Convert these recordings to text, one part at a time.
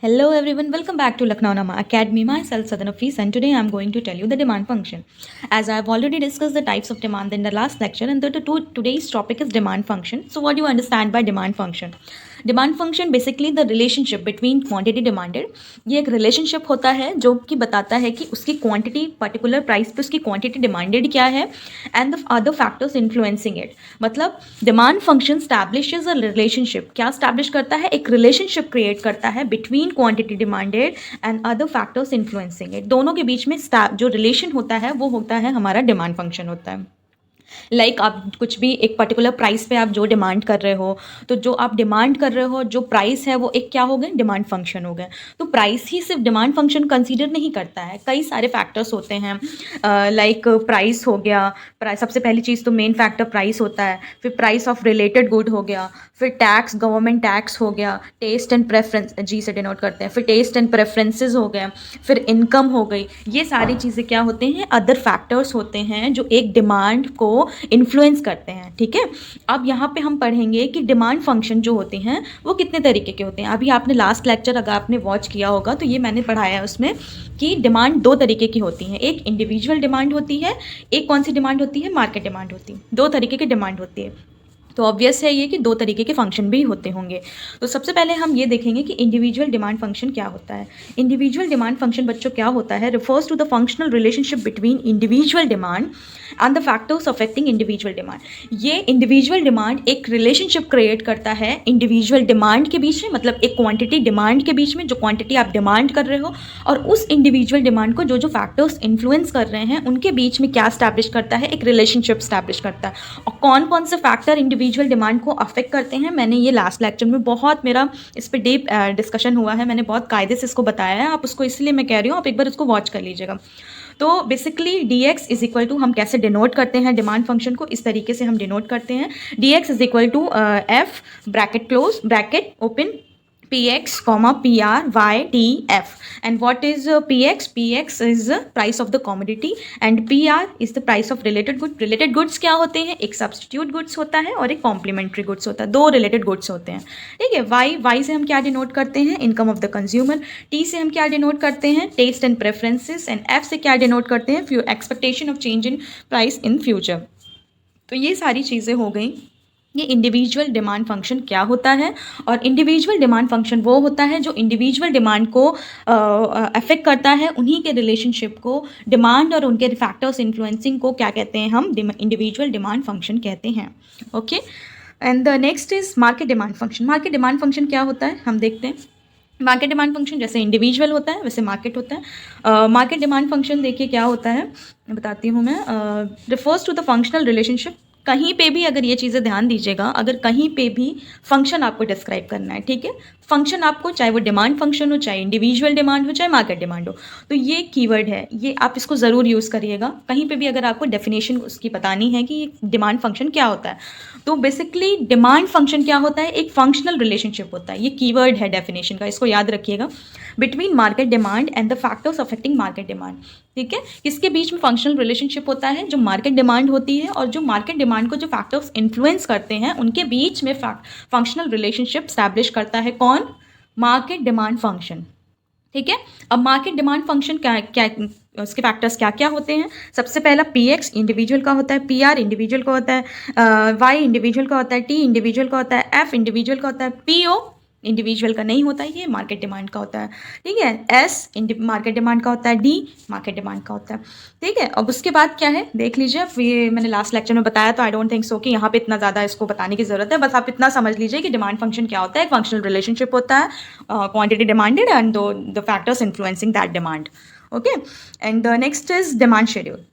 Hello everyone, welcome back to Lucknow Nama Academy. Myself Sadhana Fees, and today I'm going to tell you the demand function. As I've already discussed the types of demand in the last lecture, and today's topic is demand function. So what do you understand by demand function? Demand function basically the relationship between quantity demanded, ये एक relationship होता है जो कि बताता है कि उसकी क्वांटिटी पर्टिकुलर प्राइस पे उसकी क्वांटिटी डिमांडेड क्या है and the other factors influencing it. मतलब डिमांड फंक्शन स्टैब्लिशेज अ रिलेशनशिप. क्या स्टैब्लिश करता है? एक रिलेशनशिप क्रिएट करता है between quantity demanded and other factors influencing it. दोनों के बीच में जो रिलेशन होता है वो होता है हमारा डिमांड फंक्शन होता है. आप कुछ भी एक पर्टिकुलर प्राइस पे आप जो डिमांड कर रहे हो, तो जो आप डिमांड कर रहे हो जो प्राइस है वो एक क्या हो गए? डिमांड फंक्शन हो गए. तो प्राइस ही सिर्फ डिमांड फंक्शन कंसीडर नहीं करता है, कई सारे फैक्टर्स होते हैं. प्राइस हो गया. प्राइस सबसे पहली चीज़ तो मेन फैक्टर प्राइस होता है. फिर प्राइस ऑफ रिलेटेड गुड हो गया. फिर टैक्स, गवर्नमेंट टैक्स हो गया. टेस्ट एंड प्रेफरेंस जी से डिनोट करते हैं. फिर टेस्ट एंड प्रेफरेंसेस हो गए. फिर इनकम हो गई. ये सारी चीज़ें क्या होते हैं? अदर फैक्टर्स होते हैं जो एक डिमांड को इन्फ्लुएंस करते हैं. ठीक है. अब यहाँ पे हम पढ़ेंगे कि डिमांड फंक्शन जो होते हैं वो कितने तरीके के होते हैं. अभी आपने लास्ट लेक्चर अगर आपने वॉच किया होगा तो ये मैंने पढ़ाया है उसमें कि डिमांड दो तरीके की होती हैं. एक इंडिविजुअल डिमांड होती है, एक कौन सी डिमांड होती है? मार्केट डिमांड होती है. दो तरीके की डिमांड होती है. तो ऑब्वियस है ये कि दो तरीके के फंक्शन भी होते होंगे. तो सबसे पहले हम ये देखेंगे कि इंडिविजुअल डिमांड फंक्शन क्या होता है. इंडिविजुअल डिमांड फंक्शन बच्चों क्या होता है? Refers to the functional relationship between individual demand and the factors affecting individual demand. ये इंडिविजुअल डिमांड एक रिलेशनशिप क्रिएट करता है इंडिविजुअल डिमांड के बीच में, मतलब एक क्वांटिटी डिमांड के बीच में, जो क्वांटिटी आप डिमांड कर रहे हो और उस इंडिविजुअल डिमांड को जो जो फैक्टर्स इन्फ्लुएंस कर रहे हैं उनके बीच में क्या स्टैब्लिश करता है? एक रिलेशनशिप स्टैब्लिश करता है. और कौन कौन से फैक्टर इंडिविजुअल डिमांड को अफेक्ट करते हैं मैंने ये लास्ट लेक्चर में बहुत मेरा इस पर डीप डिस्कशन हुआ है. मैंने बहुत कायदे से इसको बताया है. आप उसको इसलिए मैं कह रही हूँ आप एक बार इसको वॉच कर लीजिएगा. तो basically D X is equal to, हम कैसे डिनोट करते हैं डिमांड फंक्शन को? इस तरीके से हम डिनोट करते हैं. D X is equal to F bracket close bracket open px comma pr y t f. And what is px? Px is the price of the commodity and pr is the price of related good. Related goods क्या होते हैं? एक substitute goods होता है और एक complementary goods होता है. दो related goods होते हैं. ठीक है. y से हम क्या डिनोट करते हैं? Income of the consumer. t से हम क्या डिनोट करते हैं? Taste and preferences. And f से क्या डिनोट करते हैं? Expectation of change in price in future. तो ये सारी चीज़ें हो गई. ये इंडिविजुअल डिमांड फंक्शन क्या होता है. और इंडिविजुअल डिमांड फंक्शन वो होता है जो इंडिविजुअल डिमांड को अफेक्ट करता है, उन्हीं के रिलेशनशिप को डिमांड और उनके फैक्टर्स इन्फ्लुएंसिंग को क्या कहते हैं? हम इंडिविजुअल डिमांड फंक्शन कहते हैं. Okay. And the next is market demand function. Market demand function क्या होता है हम देखते हैं. मार्केट डिमांड फंक्शन जैसे इंडिविजुअल होता है वैसे मार्केट होता है. मार्केट डिमांड फंक्शन देखिए क्या होता है, बताती हूँ मैं. Refers to the functional relationship. कहीं पे भी अगर ये चीज़ें ध्यान दीजिएगा, अगर कहीं पे भी फंक्शन आपको डिस्क्राइब करना है, ठीक है, फंक्शन आपको, चाहे वो डिमांड फंक्शन हो, चाहे इंडिविजुअल डिमांड हो, चाहे मार्केट डिमांड हो, तो ये कीवर्ड है, ये आप इसको ज़रूर यूज़ करिएगा. कहीं पे भी अगर आपको डेफिनेशन उसकी बतानी है कि ये डिमांड फंक्शन क्या होता है, तो बेसिकली डिमांड फंक्शन क्या होता है? एक फंक्शनल रिलेशनशिप होता है. ये कीवर्ड है डेफिनेशन का, इसको याद रखिएगा. Between market demand and the factors affecting market demand. ठीक है. किसके बीच में फंक्शनल रिलेशनशिप होता है? जो मार्केट डिमांड होती है और जो मार्केट डिमांड को जो फैक्टर्स इन्फ्लुएंस करते हैं उनके बीच में फंक्शनल रिलेशनशिप स्टैब्लिश करता है. कौन? Market demand function. ठीक है. अब मार्केट डिमांड फंक्शन क्या क्या उसके फैक्टर्स क्या क्या होते हैं? सबसे पहला पी एक्स इंडिविजुअल का होता है, पी आर इंडिविजुअल का होता है, वाई इंडिविजुअल का होता है, टी इंडिविजुअल का होता है, एफ इंडिविजुअल का होता है, पी ओ इंडिविजुअल का नहीं होता है, ये मार्केट डिमांड का होता है. ठीक है. एस मार्केट डिमांड का होता है, डी मार्केट डिमांड का होता है. ठीक है. अब उसके बाद क्या है देख लीजिए. ये मैंने लास्ट लेक्चर में बताया, तो आई डोंट थिंक सो कि यहाँ पे इतना ज़्यादा इसको बताने की ज़रूरत है. बस आप इतना समझ लीजिए कि डिमांड फंक्शन क्या होता है. एक फंक्शनल रिलेशनशिप होता है, quantity demanded and the factors influencing that demand. Okay. And the next is demand schedule.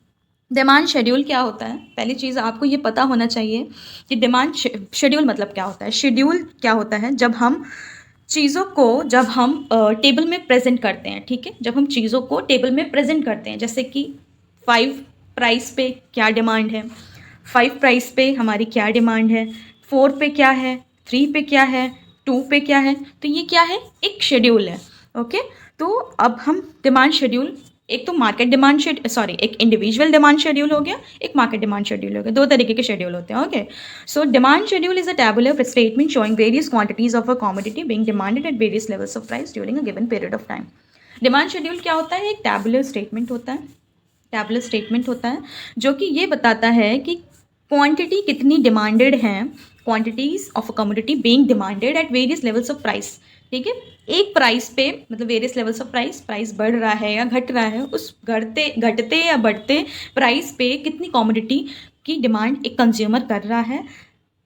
Demand schedule क्या होता है? पहली चीज़ आपको ये पता होना चाहिए कि डिमांड शेड्यूल मतलब क्या होता है. शेड्यूल क्या होता है? जब हम चीज़ों को टेबल में प्रेजेंट करते हैं. ठीक है. जब हम चीज़ों को टेबल में प्रेजेंट करते हैं, जैसे कि 5 प्राइस पे क्या डिमांड है, 5 प्राइस पे हमारी क्या डिमांड है, 4 पे क्या है, 3 पे क्या है, 2 पे क्या है. तो ये क्या है? एक शेड्यूल है. ओके. तो अब हम डिमांड शेड्यूल एक तो मार्केट डिमांड एक इंडिविजुअल डिमांड शेड्यूल हो गया, एक मार्केट डिमांड शेड्यूल हो गया, दो तरीके के शेड्यूल होते हैं. Okay, so demand schedule is a tabular statement showing various quantities of a commodity being demanded at various levels of price during a given period of time. Demand schedule क्या होता है? एक टैबुलर स्टेटमेंट होता है. Tabular statement होता है जो कि ये बताता है कि क्वांटिटी कितनी डिमांडेड हैं, quantities of a commodity being demanded at various levels of price. ठीक है, एक प्राइस पे मतलब वेरियस लेवल्स ऑफ प्राइस बढ़ रहा है या घट रहा है, उस घटते या बढ़ते प्राइस पे कितनी कमोडिटी की डिमांड एक कंज्यूमर कर रहा है,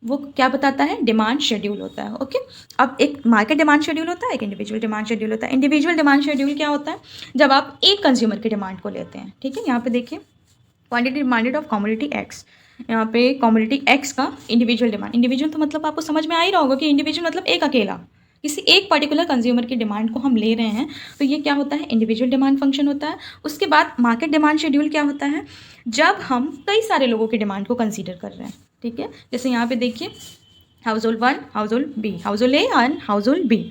वो क्या बताता है? डिमांड शेड्यूल होता है. ओके, अब एक मार्केट डिमांड शेड्यूल होता है, एक इंडिविजुअल डिमांड शेड्यूल होता है. इंडिविजुअल डिमांड शेड्यूल क्या होता है? जब आप एक कंज्यूमर की डिमांड को लेते हैं. ठीक है, यहाँ पे देखिए quantity demanded of commodity x, यहाँ पे कमोडिटी एक्स का इंडिविजुअल डिमांड. इंडिविजुअल तो मतलब आपको समझ में आ ही रहा होगा कि इंडिविजुअल मतलब एक अकेला, किसी एक पर्टिकुलर कंज्यूमर की डिमांड को हम ले रहे हैं, तो ये क्या होता है? इंडिविजुअल डिमांड फंक्शन होता है. उसके बाद मार्केट डिमांड शेड्यूल क्या होता है? जब हम कई सारे लोगों की डिमांड को कंसीडर कर रहे हैं. ठीक है, जैसे यहाँ पे देखिए household 1, household B, household A and household B,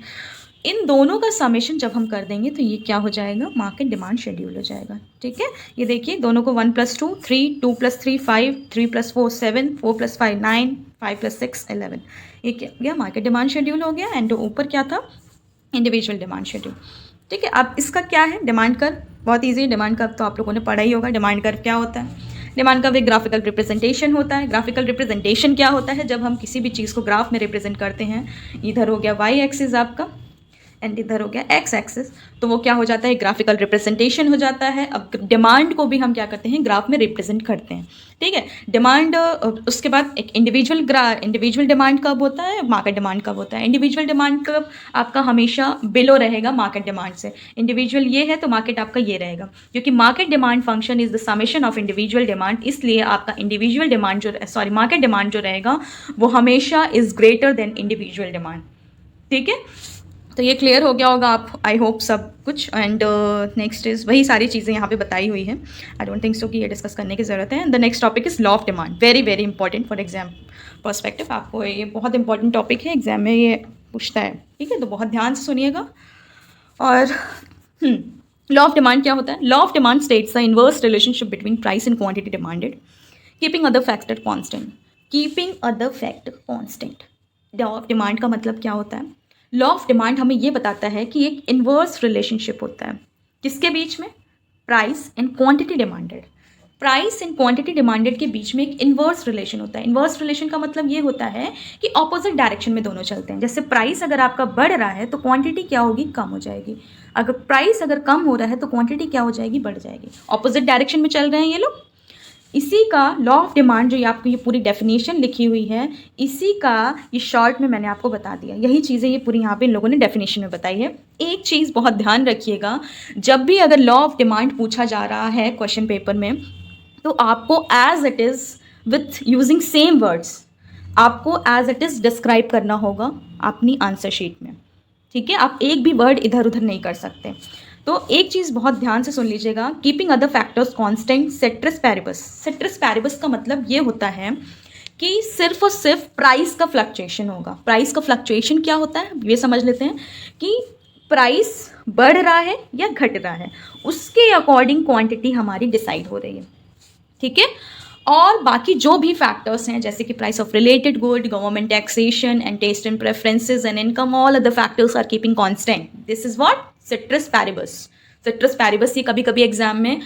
इन दोनों का समेशन जब हम कर देंगे तो ये क्या हो जाएगा? मार्केट डिमांड शेड्यूल हो जाएगा. ठीक है, ये देखिए दोनों को 1 + 2 3, 2 + 3 5, 3 + 4 7, 4 + 5 9, 5 + 6 11, ये क्या गया? मार्केट डिमांड शेड्यूल हो गया. एंड ऊपर क्या था? Individual demand schedule. ठीक है, अब इसका क्या है? Demand curve. बहुत ईजी है. डिमांड कर्व तो आप लोगों ने पढ़ा ही होगा. डिमांड कर्व क्या होता है? डिमांड कर्व एक ग्राफिकल रिप्रेजेंटेशन होता है. ग्राफिकल रिप्रेजेंटेशन क्या होता है? जब हम किसी भी चीज़ को ग्राफ में रिप्रेजेंट करते हैं, इधर हो गया वाई एक्सिस आपका एंड इधर हो गया एक्स एक्सिस, तो वो क्या हो जाता है? ग्राफिकल रिप्रेजेंटेशन हो जाता है. अब डिमांड को भी हम क्या करते हैं? ग्राफ में रिप्रेजेंट करते हैं. ठीक है, डिमांड. उसके बाद एक इंडिविजुअल डिमांड कब होता है? मार्केट डिमांड कब होता है? इंडिविजुअल डिमांड कब आपका हमेशा बिलो रहेगा मार्केट डिमांड से. इंडिविजुअल ये है तो मार्केट आपका ये रहेगा, क्योंकि market demand function is the summation of individual demand. इसलिए आपका इंडिविजुअल डिमांड मार्केट डिमांड जो रहेगा वो हमेशा is greater than individual demand. ठीक है, तो ये क्लियर हो गया होगा आप, आई होप सब कुछ. एंड नेक्स्ट इज़ वही सारी चीज़ें यहाँ पे बताई हुई हैं. आई डोंट थिंक सो कि ये डिस्कस करने की ज़रूरत है. The next topic is law of demand. Very very important for exam perspective. आपको ये बहुत इंपॉर्टेंट टॉपिक है, एग्जाम में ये पूछता है. ठीक है, तो बहुत ध्यान से सुनिएगा. और लॉ ऑफ डिमांड क्या होता है? Law of demand states the inverse relationship between price and quantity demanded keeping other factor constant. Keeping other factor constant. Law of demand का मतलब क्या होता है? लॉ ऑफ डिमांड हमें ये बताता है कि एक इन्वर्स रिलेशनशिप होता है किसके बीच में? Price and quantity demanded. Price and quantity demanded के बीच में एक इन्वर्स रिलेशन होता है. इन्वर्स रिलेशन का मतलब ये होता है कि ऑपोजिट डायरेक्शन में दोनों चलते हैं. जैसे प्राइस अगर आपका बढ़ रहा है तो क्वांटिटी क्या होगी? कम हो जाएगी. अगर प्राइस अगर कम हो रहा है तो क्वांटिटी क्या हो जाएगी? बढ़ जाएगी. ऑपोजिट डायरेक्शन में चल रहे हैं ये लोग. इसी का लॉ ऑफ डिमांड जो ये आपको ये पूरी डेफिनेशन लिखी हुई है, इसी का ये शॉर्ट में मैंने आपको बता दिया. यही चीज़ें ये पूरी यहाँ पे इन लोगों ने डेफिनेशन में बताई है. एक चीज़ बहुत ध्यान रखिएगा, जब भी अगर लॉ ऑफ डिमांड पूछा जा रहा है क्वेश्चन पेपर में, तो आपको as it is with using same words आपको एज इट इज़ डिस्क्राइब करना होगा अपनी आंसर शीट में. ठीक है, आप एक भी वर्ड इधर उधर नहीं कर सकते. तो एक चीज़ बहुत ध्यान से सुन लीजिएगा, keeping other factors constant citrus paribus. Citrus paribus का मतलब ये होता है कि सिर्फ और सिर्फ प्राइस का फ्लक्चुएशन होगा. प्राइस का फ्लक्चुएशन क्या होता है ये समझ लेते हैं कि प्राइस बढ़ रहा है या घट रहा है, उसके अकॉर्डिंग क्वांटिटी हमारी डिसाइड हो रही है. ठीक है, और बाकी जो भी फैक्टर्स हैं जैसे कि price of related good, government taxation and taste and preferences and income, all other factors are keeping constant. This is what? Ceteris paribus. Ceteris paribus ये कभी कभी एग्जाम में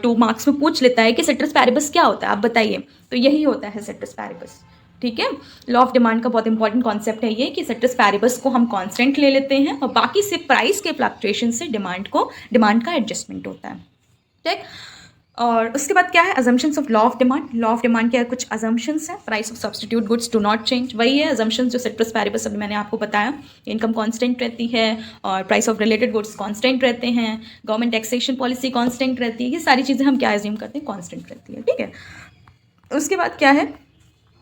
2 मार्क्स में पूछ लेता है कि सिट्रस पैरिबस क्या होता है, आप बताइए. तो यही होता है सिट्रस पैरिबस. ठीक है, लॉ ऑफ डिमांड का बहुत इंपॉर्टेंट कॉन्सेप्ट है ये कि सिट्रस पैरिबस को हम कांस्टेंट ले लेते हैं और बाकी से प्राइस के फ्लक्चुएशन से डिमांड का एडजस्टमेंट होता है. ठीक, और उसके बाद क्या है? Assumptions of law of demand. Law of demand के कुछ अजम्पशंस हैं. Price of substitute goods do not change. वही है अजम्पशंस जो सिट्रस पैरिबस अभी मैंने आपको बताया. इनकम कांस्टेंट रहती है और price of related goods constant रहते हैं. गवर्नमेंट टैक्सेशन पॉलिसी कांस्टेंट रहती है. ये सारी चीज़ें हम क्या एज्यूम करते हैं? कांस्टेंट रहती है. ठीक है, उसके बाद क्या है?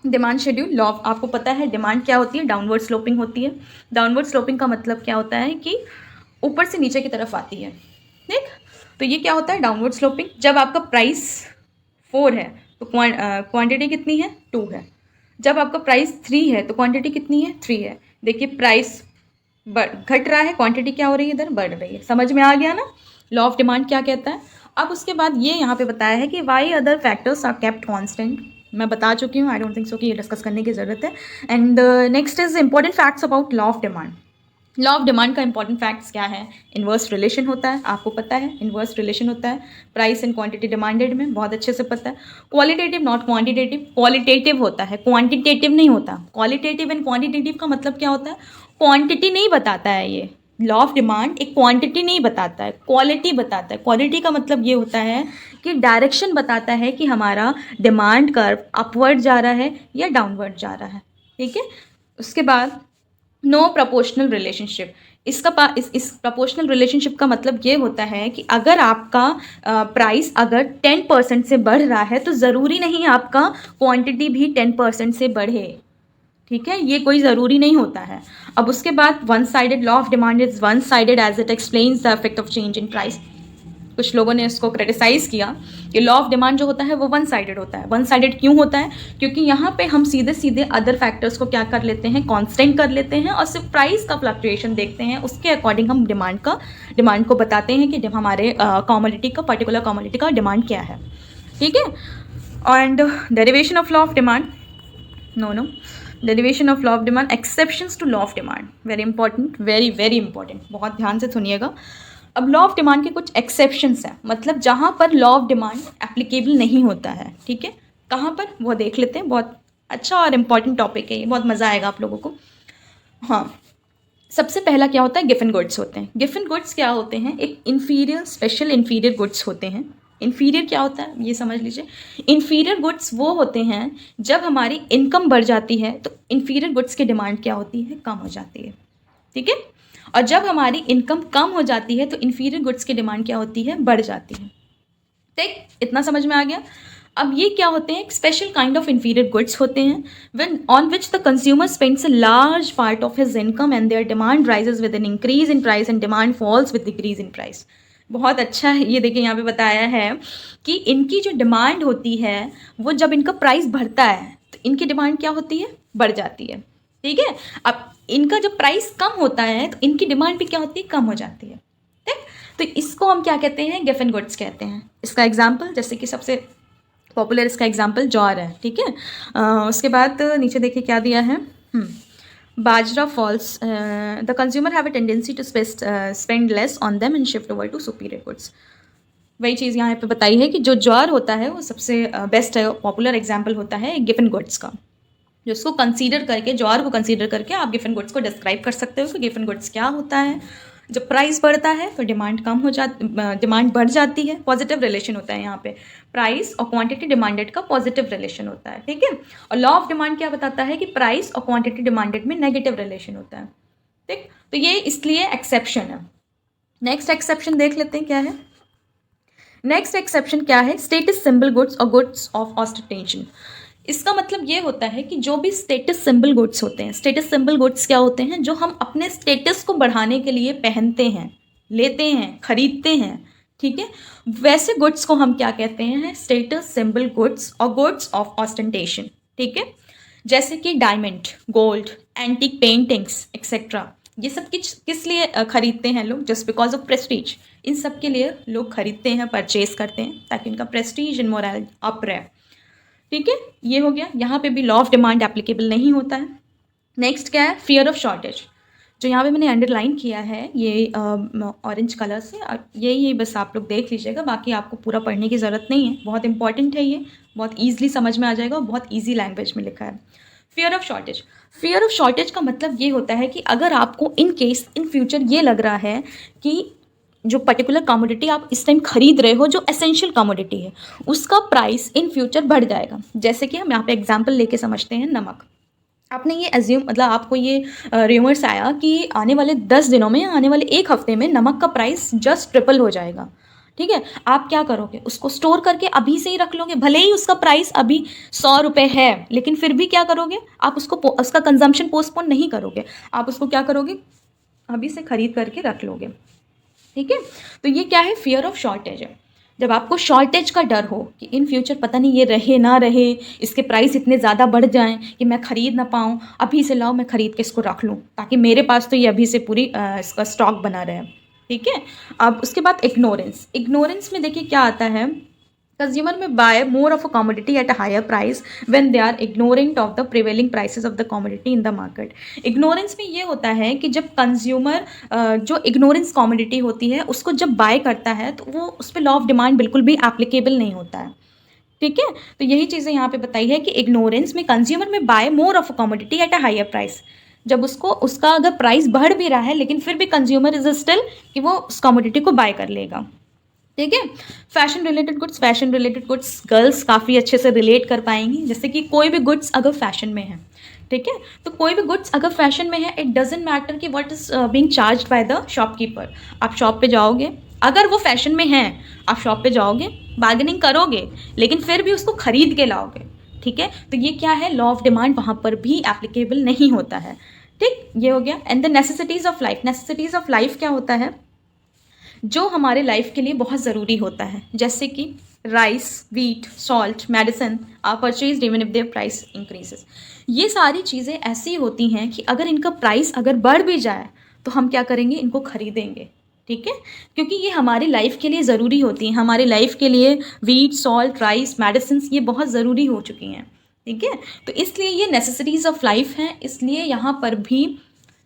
Demand schedule. लॉ आपको पता है डिमांड क्या होती है? डाउनवर्ड स्लोपिंग होती है. डाउनवर्ड स्लोपिंग का मतलब क्या होता है कि ऊपर से नीचे की तरफ आती है. ठीक, तो ये क्या होता है? Downward sloping. जब आपका प्राइस 4 है तो क्वांटिटी कितनी है? 2 है. जब आपका प्राइस 3 है तो क्वांटिटी कितनी है? 3 है. देखिए प्राइस घट रहा है, क्वांटिटी क्या हो रही है? इधर बढ़ रही है. समझ में आ गया ना? लॉ ऑफ डिमांड क्या कहता है? अब उसके बाद ये यहाँ पे बताया है कि why other factors are kept constant. मैं बता चुकी हूँ, आई डोंट थिंक सो कि ये डिस्कस करने की ज़रूरत है। And next is important facts about law of demand. Law of demand का इंपॉर्टेंट फैक्ट्स क्या है? इन्वर्स रिलेशन होता है, आपको पता है इन्वर्स रिलेशन होता है प्राइस एंड क्वांटिटी डिमांडेड में, बहुत अच्छे से पता है। क्वालिटेटिव नॉट क्वांटिटेटिव, क्वालिटेटिव होता है, क्वांटिटेटिव नहीं होता। क्वालिटेटिव एंड क्वांटिटेटिव का मतलब क्या होता है? क्वांटिटी नहीं बताता है ये लॉ ऑफ डिमांड, एक क्वांटिटी नहीं बताता है, क्वालिटी बताता है। क्वालिटी का मतलब ये होता है कि डायरेक्शन बताता है कि हमारा डिमांड कर्व अपवर्ड जा रहा है या डाउनवर्ड जा रहा है, ठीक है। उसके बाद नो प्रपोर्शनल रिलेशनशिप, इस प्रपोर्शनल रिलेशनशिप का मतलब ये होता है कि अगर आपका प्राइस अगर 10% से बढ़ रहा है तो ज़रूरी नहीं आपका क्वांटिटी भी 10% से बढ़े, ठीक है, ये कोई ज़रूरी नहीं होता है। अब उसके बाद one sided, law of demand is one sided as it explains the effect of change in price. कुछ लोगों ने इसको क्रिटिसाइज़ किया कि लॉ ऑफ डिमांड जो होता है वो वन साइडेड होता है। वन साइडेड क्यों होता है? क्योंकि यहाँ पे हम सीधे सीधे अदर फैक्टर्स को क्या कर लेते हैं, कांस्टेंट कर लेते हैं और सिर्फ प्राइस का फ्लक्चुएशन देखते हैं, उसके अकॉर्डिंग हम डिमांड को बताते हैं कि जब हमारे कमोडिटी का, पर्टिकुलर कमोडिटी का डिमांड क्या है, ठीक है। And derivation of law of demand, no derivation of law of demand, exceptions to law of demand, very important, very very important, बहुत ध्यान से सुनिएगा। अब लॉ ऑफ डिमांड के कुछ एक्सेप्शंस हैं, मतलब जहाँ पर लॉ ऑफ डिमांड एप्लीकेबल नहीं होता है, ठीक है, कहाँ पर वो देख लेते हैं। बहुत अच्छा और इम्पॉर्टेंट टॉपिक है ये, बहुत मज़ा आएगा आप लोगों को। हाँ, सबसे पहला क्या होता है? गिवन गुड्स होते हैं। गिवन गुड्स क्या होते हैं? एक इन्फीरियर, स्पेशल इन्फीरियर गुड्स होते हैं। इन्फीरियर क्या होता है ये समझ लीजिए। इन्फीरियर गुड्स वो होते हैं जब हमारी इनकम बढ़ जाती है तो इन्फीरियर गुड्स की डिमांड क्या होती है? कम हो जाती है, ठीक है। और जब हमारी इनकम कम हो जाती है तो इन्फीरियर गुड्स की डिमांड क्या होती है? बढ़ जाती है, ठीक, इतना समझ में आ गया। अब ये क्या होते हैं? एक special kind of inferior goods होते हैं when on which the consumer spends a large part of his income and their demand rises with an increase in price and demand falls with decrease in price. बहुत अच्छा है ये, देखिए यहाँ पे बताया है कि इनकी जो डिमांड होती है वो जब इनका प्राइस बढ़ता है तो इनकी डिमांड क्या होती है? बढ़ जाती है, ठीक है। अब इनका जब प्राइस कम होता है तो इनकी डिमांड भी क्या होती है? कम हो जाती है, ठीक। तो इसको हम क्या कहते हैं? गिवन गुड्स कहते हैं। इसका एग्जाम्पल, जैसे कि सबसे पॉपुलर इसका एग्जाम्पल ज्वार है, ठीक है। उसके बाद नीचे देखिए क्या दिया है, bajra falls, the consumer have a tendency to spend less on them and shift over to superior goods. वही चीज़ यहाँ पे बताई है कि जो ज्वार होता है वो सबसे बेस्ट है, पॉपुलर एग्जाम्पल होता है गिवन गुड्स का, जिसको कंसीडर करके, ज्वार को कंसीडर करके आप गिवन गुड्स को डिस्क्राइब कर सकते हो कि गिवन गुड्स क्या होता है। जब प्राइस बढ़ता है तो डिमांड कम हो जाती, डिमांड बढ़ जाती है, पॉजिटिव रिलेशन होता है यहाँ पे, प्राइस और क्वांटिटी डिमांडेड का पॉजिटिव रिलेशन होता है, ठीक है। और लॉ ऑफ डिमांड क्या बताता है कि प्राइस और क्वांटिटी डिमांडेड में नेगेटिव रिलेशन होता है, ठीक। तो ये इसलिए एक्सेप्शन है। नेक्स्ट एक्सेप्शन देख लेते हैं क्या है। नेक्स्ट एक्सेप्शन क्या है? स्टेटस सिंबल गुड्स और गुड्स ऑफ ऑस्टेंटेशन। इसका मतलब ये होता है कि जो भी स्टेटस सिंबल गुड्स होते हैं, स्टेटस सिंबल गुड्स क्या होते हैं? जो हम अपने स्टेटस को बढ़ाने के लिए पहनते हैं, लेते हैं, खरीदते हैं, ठीक है, वैसे गुड्स को हम क्या कहते हैं? स्टेटस सिंबल गुड्स और गुड्स ऑफ ऑस्टेंटेशन, ठीक है। जैसे कि diamond, gold, antique paintings etcetera, ये सब किस लिए खरीदते हैं लोग? Just because of prestige. इन सब के लिए लोग खरीदते हैं, परचेज करते हैं ताकि उनका प्रेस्टीज एंड मोरल अप रहे, ठीक है। ये हो गया, यहाँ पे भी लॉ ऑफ डिमांड एप्लीकेबल नहीं होता है। नेक्स्ट क्या है? फियर ऑफ शॉर्टेज, जो यहाँ पे मैंने अंडरलाइन किया है ये ऑरेंज कलर से, यही बस आप लोग देख लीजिएगा, बाकी आपको पूरा पढ़ने की ज़रूरत नहीं है, बहुत इंपॉर्टेंट है ये, बहुत ईजिली समझ में आ जाएगा और बहुत ईजी लैंग्वेज में लिखा है। Fear of shortage, fear of shortage का मतलब ये होता है कि अगर आपको इन केस इन फ्यूचर ये लग रहा है कि जो पर्टिकुलर कमोडिटी आप इस टाइम खरीद रहे हो, जो एसेंशियल कमोडिटी है, उसका प्राइस इन फ्यूचर बढ़ जाएगा। जैसे कि हम यहाँ पे एग्जांपल लेके समझते हैं, नमक। आपने ये एज्यूम, मतलब आपको ये रूमर्स आया कि आने वाले 10 दिनों में, आने वाले 1 हफ्ते में नमक का प्राइस जस्ट ट्रिपल हो जाएगा, ठीक है। आप क्या करोगे? उसको स्टोर करके अभी से ही रख लोगे, भले ही उसका प्राइस अभी 100 रुपये है, लेकिन फिर भी क्या करोगे आप? उसका कंजम्पशन पोस्टपोन नहीं करोगे, आप उसको क्या करोगे? अभी से खरीद करके रख लोगे, ठीक है। तो ये क्या है? फियर ऑफ शॉर्टेज है। जब आपको शॉर्टेज का डर हो कि इन फ्यूचर पता नहीं ये रहे ना रहे, इसके प्राइस इतने ज़्यादा बढ़ जाएं कि मैं ख़रीद ना पाऊँ, अभी से लाओ मैं ख़रीद के इसको रख लूँ ताकि मेरे पास तो ये अभी से पूरी इसका स्टॉक बना रहे, ठीक है। अब उसके बाद इग्नोरेंस। इग्नोरेंस में देखिए क्या आता है, consumer may buy more of a commodity at a higher price when they are ignoring of the prevailing prices of the commodity in the market. Ignorance में ये होता है कि जब कंज्यूमर जो इग्नोरेंस कमोडिटी होती है उसको जब बाय करता है तो वो उस पर लॉ ऑफ डिमांड बिल्कुल भी एप्लीकेबल नहीं होता है। ठीक है, तो यही चीज़ें यहाँ पे बताई है कि इग्नोरेंस में consumer may buy more of a commodity at a higher price, जब उसको उसका अगर प्राइस बढ़ भी रहा है लेकिन फिर भी कंज्यूमर इज स्टिल कि वो उस कमोडिटी को बाय कर लेगा। ठीक है। Fashion related goods. Fashion related goods girls काफ़ी अच्छे से रिलेट कर पाएंगी। जैसे कि कोई भी गुड्स अगर फैशन में है, ठीक है, तो कोई भी गुड्स अगर फैशन में है, इट डजेंट मैटर कि what is being charged by the shopkeeper. आप शॉप पे जाओगे, अगर वो फैशन में है, आप शॉप पे जाओगे, बार्गेनिंग करोगे, लेकिन फिर भी उसको खरीद के लाओगे। ठीक है, तो ये क्या है, लॉ ऑफ डिमांड वहाँ पर भी एप्लीकेबल नहीं होता है। ठीक, ये हो गया। And the necessities of life. Necessities of life क्या होता है, जो हमारे लाइफ के लिए बहुत ज़रूरी होता है, जैसे कि rice, wheat, salt, medicine are purchase even if their price increases. ये सारी चीज़ें ऐसी होती हैं कि अगर इनका प्राइस अगर बढ़ भी जाए तो हम क्या करेंगे, इनको खरीदेंगे। ठीक है, क्योंकि ये हमारी लाइफ के लिए ज़रूरी होती हैं। हमारी लाइफ के लिए वीट, सॉल्ट, राइस, मेडिसिन ये बहुत ज़रूरी हो चुकी हैं। ठीक है, तो इसलिए ये नेसेसिटीज़ ऑफ लाइफ हैं, इसलिए यहाँ पर भी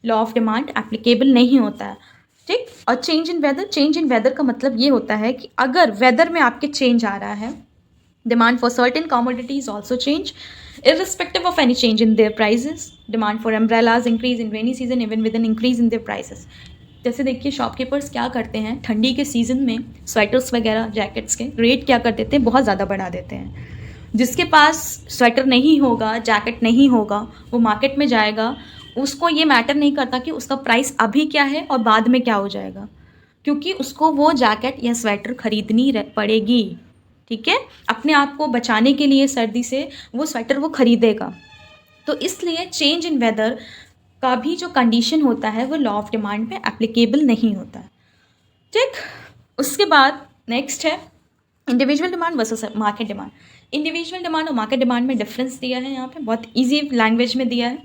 लॉ ऑफ डिमांड एप्लीकेबल नहीं होता है। ठीक, और change in weather. Change in weather का मतलब ये होता है कि अगर वेदर में आपके चेंज आ रहा है, demand for certain commodities also change irrespective of any change in their prices. Demand for umbrellas increase in rainy season even with an increase in their prices. जैसे देखिए शॉपकीपर्स क्या करते हैं, ठंडी के सीज़न में स्वेटर्स वगैरह, जैकेट्स के रेट क्या कर देते हैं, बहुत ज़्यादा बढ़ा देते हैं। जिसके पास स्वेटर नहीं होगा, जैकेट नहीं होगा, वो मार्केट में जाएगा, उसको ये मैटर नहीं करता कि उसका प्राइस अभी क्या है और बाद में क्या हो जाएगा, क्योंकि उसको वो जैकेट या स्वेटर खरीदनी पड़ेगी। ठीक है, अपने आप को बचाने के लिए सर्दी से वो स्वेटर वो खरीदेगा। तो इसलिए चेंज इन वेदर का भी जो कंडीशन होता है वो लॉ ऑफ डिमांड पे एप्लीकेबल नहीं होता है। ठीक, उसके बाद नेक्स्ट है individual demand versus market demand. Individual demand और मार्केट डिमांड में डिफरेंस दिया है यहाँ पे, बहुत ईजी लैंग्वेज में दिया है।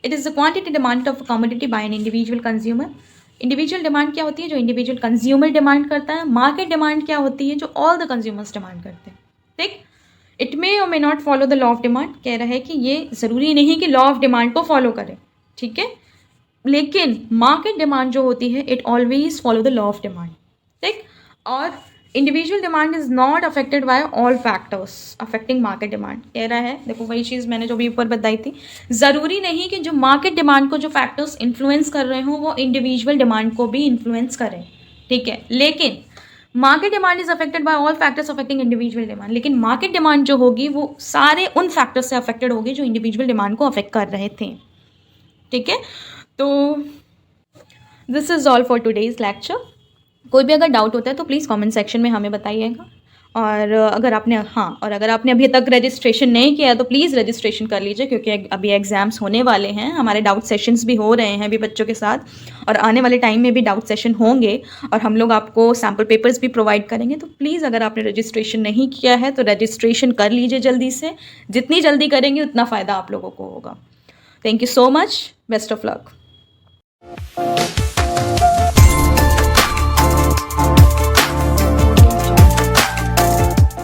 It is the quantity demand of commodity by an individual consumer. Individual demand क्या होती है, जो इंडिविजुअल कंज्यूमर डिमांड करता है। मार्केट डिमांड क्या होती है, जो ऑल द कंज्यूमर्स डिमांड करते हैं। ठीक, इट मे और may not follow the law of demand. कह रहा है कि ये ज़रूरी नहीं कि लॉ ऑफ डिमांड को फॉलो करे, ठीक है, लेकिन मार्केट डिमांड जो होती है it always follow the law of demand. ठीक, और individual demand is not affected by all factors affecting market demand. कह रहा है, देखो वही चीज़ मैंने जो भी ऊपर बताई थी, ज़रूरी नहीं कि जो मार्केट डिमांड को जो फैक्टर्स इन्फ्लुएंस कर रहे हों वो इंडिविजुअल डिमांड को भी इन्फ्लुएंस करें। ठीक है, लेकिन market demand is affected by all factors affecting individual demand. लेकिन मार्केट डिमांड जो होगी वो सारे उन फैक्टर्स से अफेक्टेड होगी जो इंडिविजुअल डिमांड को अफेक्ट कर रहे थे। ठीक है, तो this is all for today's lecture. कोई भी अगर डाउट होता है तो प्लीज़ कमेंट सेक्शन में हमें बताइएगा। और अगर आपने अभी तक रजिस्ट्रेशन नहीं किया तो प्लीज़ रजिस्ट्रेशन कर लीजिए, क्योंकि अभी एग्ज़ाम्स होने वाले हैं, हमारे डाउट सेशंस भी हो रहे हैं अभी बच्चों के साथ, और आने वाले टाइम में भी डाउट सेशन होंगे और हम लोग आपको सैम्पल पेपर्स भी प्रोवाइड करेंगे। तो प्लीज़ अगर आपने रजिस्ट्रेशन नहीं किया है तो रजिस्ट्रेशन कर लीजिए जल्दी से। जितनी जल्दी करेंगे उतना फ़ायदा आप लोगों को होगा। Thank you so much, best of luck.